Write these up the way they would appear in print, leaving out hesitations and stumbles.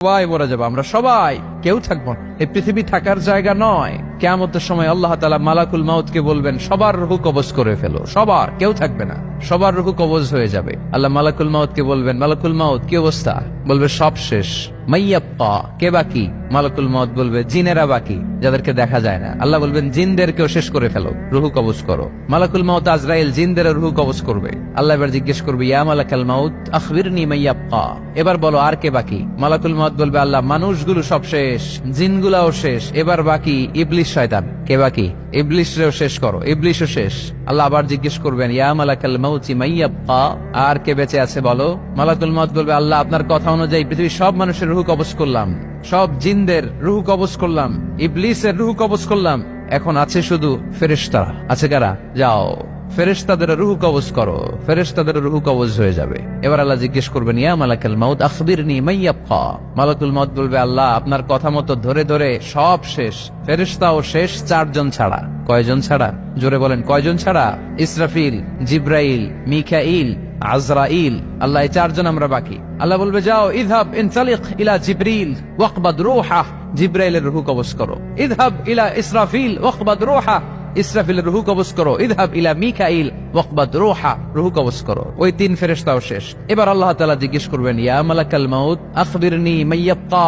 সবাই মরে যাবো, আমরা সবাই, কেউ থাকবো না। এই পৃথিবী থাকার জায়গা নয়। কিয়ামতের সময় আল্লাহ তাআলা মালাকুল মাউতকে বলবেন, সবার রূহ কবজ করে ফেলো, সবার, কেউ থাকবে না, সবার রূহ কবজ হয়ে যাবে। আল্লাহ মালাকুল মাউতকে বলবেন, মালাকুল মাউত কি অবস্থা? বলবে সব শেষ। মাইয়াব্বা, কে বাকি? মালাকুল মাউত বলবে জিনেরা বাকি, যাদেরকে দেখা যায় না। আল্লাহ বলবেন জিনদেরকেও শেষ করে ফেলো, রূহ কবজ করো। মালাকুল মাউত আজরাইল জিনদের রূহ কবজ করবে। আল্লাহ এবার জিজ্ঞেস করবে, ইয়া মালাকাল মাউত আখবিরনি মাইয়াব্বা, এবার বলো আর কে বাকি? মালাকুল মাউত বলবে, আল্লাহ মানুষগুলো সব শেষ, জিনগুলাও শেষ, এবার বাকি ইবলিস শয়তান। কে বাকি? ইবলিসরেও শেষ করো, ইবলিসও শেষ। আল্লাহ আবার জিজ্ঞেস করবেন, ইয়া মালাকাল মাউতি মাইয়াব্বা, আর কে বেঁচে আছে বলো? মালাকুল মাউত বলবে, আল্লাহ আপনার কথা অনুযায়ী পৃথিবীর সব মানুষের রূহ কবজ করলাম, সব জিনদের রূহ কবজ করলাম, ইবলিসের রূহ কবজ করলাম, এখন আছে শুধু ফেরেশতারা। আছে কারা? যাও ফেরেশতাদের রূহ কবজ করো, ফেরেশতাদের রূহ কবজ হয়ে যাবে। এবার আল্লাহ জিজ্ঞেস করবেন, ইয়া মালাকাল মাউত আখবিরনি মাইয়াব্বা। মালাকুল মাউত বলবে, আল্লাহ আপনার কথা মতো ধরে ধরে সব শেষ, ফেরেশতাও শেষ, 4 জন ছাড়া। কয়জন ছাড়া? জোরে বলেন, কয়জন ছাড়া? ইসরাফিল, জিব্রাইল, মিকাইল, আজরাইল। আল্লাহ এই 4 জন আমরা বাকি। আল্লাহ বলবে, যাও ইযহাব ইনতালিক ইলা জিবরিল ওয়াকবাদ রূহাহ, জিব্রাইলের রূহ কবজ করো। ইযহাব ইলা ইসরাফিল ওয়াকবাদ রূহাহ, ইসরাফিলের রূহ কবজ করো। ইযহাব ইলা মিকাইল ওয়াকবাদ রূহা, রূহ কবজ করো। ওই 3 ফেরেশতাও শেষ। এবার আল্লাহ তাআলা জিজ্ঞেস করবেন, ইয়া মালাকাল মাউত আখবিরনি মাইয়াব্বা,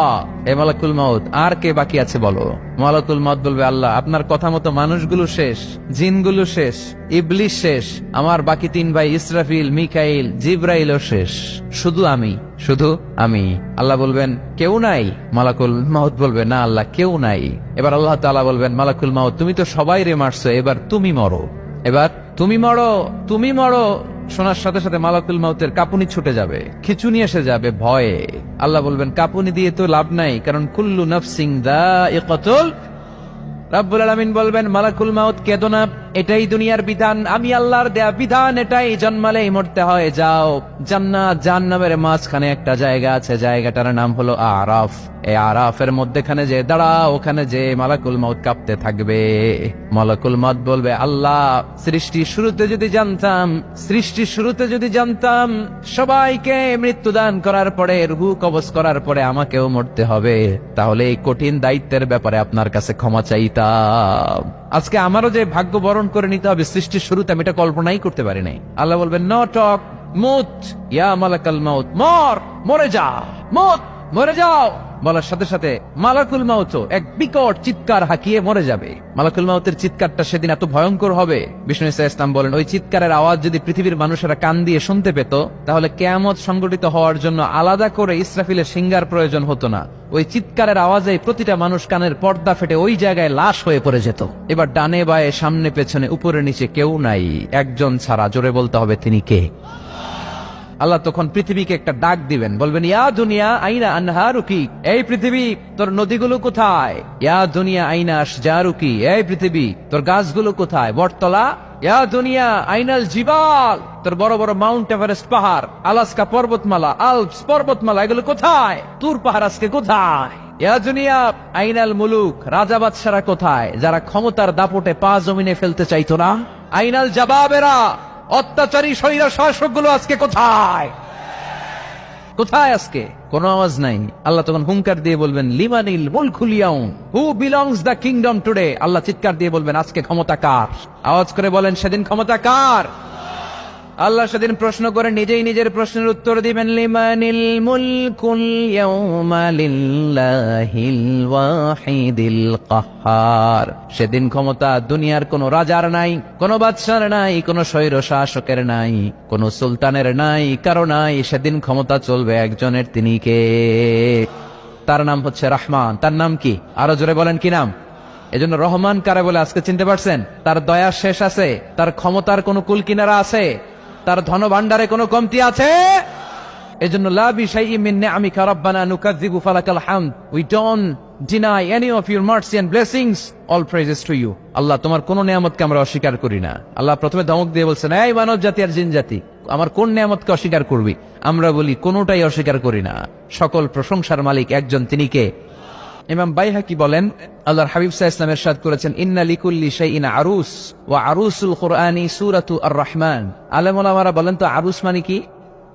এ মালাকুল মাউত আর কে বাকি আছে বলো? মালাকুল মাউত বলবে, আল্লাহ আপনার কথা মতো মানুষগুলো শেষ, জিনগুলো শেষ, ইবলিস শেষ, আমার বাকি 3 ভাই ইসরাফিল, মিকাইল, জিব্রাইলও শেষ, শুধু আমি, শুধু আমি। আল্লাহ বলবেন, কেউ নাই? মালাকুল মাউত বলবে, না আল্লাহ কেউ নাই। এবার আল্লাহ তাআলা বলবেন, মালাকুল মাউত তুমি তো সবাই রে মারছো, এবার তুমি মরো, এবার তুমি মরো, তুমি মরো। শোনার সাথে সাথে মালাকুল মাউতের কাঁপুনি ছুটে যাবে, খিঁচুনি এসে যাবে ভয়ে। আল্লাহ বলবেন, কাঁপুনি দিয়ে তো লাভ নাই, কারণ কুল্লু নাফসিন যায়িকাতুল। রাব্বুল আলামিন বলবেন, মালাকুল মাউত কেঁদো না, এটাই দুনিয়ার বিধান, আমি আল্লাহর দেয়া বিধান, এটাই, জন্মালেই মরতে হয়। যাও, জান্নাত জাহান্নামের মাঝখানে একটা জায়গা আছে, জায়গাটার নাম হলো আরাফ। এই আরাফের মধ্যখানে যে দাঁড়াও, ওখানে যে মালাকুল মাউত কাঁপতে থাকবে। মালাকুল মাউত বলবে, আল্লাহ সৃষ্টির শুরুতে যদি জানতাম, সৃষ্টির শুরুতে যদি জানতাম সবাইকে মৃত্যুদান করার পরে, রূহ কবজ করার পরে আমাকেও মরতে হবে, তাহলে এই কঠিন দায়িত্বের ব্যাপারে আপনার কাছে ক্ষমা চাইতাম। আজকে আমারও যে ভাগ্য বরণ করে নিতে হবে সৃষ্টির শুরুতে, আমি এটা কল্পনাই করতে পারি নাই। আল্লাহ বলবেন, নো টক, মুত ইয়া মালাকাল মাউত, মর, মরে যা, মুত, মরে যাও। বলার সাথে সাথে মালাকুল মাউত এক বিকট চিৎকার হাঁকিয়ে মরে যাবে। মালাকুল মাউতের চিৎকারটা সেদিন এত ভয়ঙ্কর হবে, বিষ্ণু ইসলাম বলেন, ওই চিৎকারের আওয়াজ যদি পৃথিবীর মানুষেরা কান দিয়ে শুনতে পেত, তাহলে কিয়ামত সংগঠিত হওয়ার জন্য আলাদা করে ইসরাফিলের সিঙ্গার প্রয়োজন হতো না। ওই চিৎকারের আওয়াজে প্রতিটা মানুষ কানের পর্দা ফেটে ওই জায়গায় লাশ হয়ে পড়ে যেত। এবার ডানে বায়ে সামনে পেছনে উপরে নিচে কেউ নাই, একজন ছাড়া। জোরে বলতে হবে, তিনি কে? আল্লাহ তখন পৃথিবীকে একটা ডাক দিবেন, বলবেন, ইয়া দুনিয়া আইনা আনহারুকি, এই পৃথিবী তোর নদীগুলো কোথায়? ইয়া দুনিয়া আইনা আশজারুকি, এই পৃথিবী তোর গাছগুলো কোথায়? বটতলা। ইয়া দুনিয়া আইনাল জিবাল, তোর বড় বড় মাউন্ট এভারেস্ট পাহাড়, আলাস্কা পর্বতমালা, আলপস পর্বতমালা, এগুলো কোথায়? তুর পাহাড় আজকে কোথায়? ইয়া দুনিয়া আইনাল মুলুক, রাজা বাদশারা কোথায়, যারা ক্ষমতার দাপটে পা জমিনে ফেলতে চাইতো না? আইনাল জাবাবেরা, অত্যাচারী স্বৈর শাসকগুলো আজকে কোথায়? কোথায় আজকে? কোন আওয়াজ নাই। আল্লাহ তখন হুঙ্কার দিয়ে বলবেন, লিমানিল মুলকুল ইয়াউম, who belongs the kingdom today. আল্লাহ চিৎকার দিয়ে বলবেন, আজকে ক্ষমতা কার? আওয়াজ করে বলেন, সেদিন ক্ষমতা কার? আল্লাহ সেদিন প্রশ্ন করে নিজেই নিজের প্রশ্নের উত্তর দিবেন, লিমানিল মুলকুল ইয়াউমা লিল্লাহিল ওয়াহিদিল কাহ্হার। সেদিন ক্ষমতা দুনিয়ার কোন রাজার নাই, কোন বাদশার নাই, কোন স্বৈর শাসকের নাই, কোন সুলতানের নাই, কারো নাই। সেদিন ক্ষমতা চলবে একজনের, তিনি কে? তার নাম হচ্ছে রহমান। তার নাম কি? আরো জোরে বলেন, কি নাম? এজন্য রহমান কারে বলে আজকে চিনতে পারছেন? তার দয়া শেষ আছে? তার ক্ষমতার কোন কুল কিনারা আছে? তার ধন ভান্ডারে কোনো কমতি আছে? এজন্য লা বিশাইইন মিন নিআমিকা রাব্বানা নুকাযযিবু ফালাকাল হামদ, we don't deny any of your mercy and blessings, all praises to you. আল্লাহ তোমার কোন নিয়ামতকে আমরা অস্বীকার করি না। আল্লাহ প্রথমে ধমক দিয়ে বলছেন, এই মানব জাতি আর জিন জাতি, আমার কোন নিয়ামতকে অস্বীকার করবি? আমরা বলি কোনটাই অস্বীকার করি না। সকল প্রশংসার মালিক একজন, তিনি কে? ইমাম বাইহাকি বলেন, আল্লাহর হাবিব সাল্লাল্লাহু আলাইহি ওয়াসাল্লাম ইরশাদ করেছেন, ইন্না লিকুল্লি শাইইন আরুস ওয়া আরুসুল কুরআনি সূরাতু আর রহমান। আলেম ওলামারা বলেন তো আরুস মানে কি?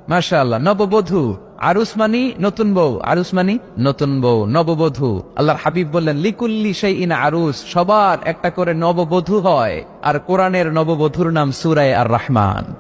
মাশাআল্লাহ, নববধূ। আরুস মানি নতুন বউ, আরুস মানি নতুন বউ, নববধূ। আল্লাহর হাবিব বললেন লিকুল্লি শাইইন আরুস, সবার একটা করে নববধূ হয়। আর কোরআনের নববধূর নাম সূরা আর রহমান।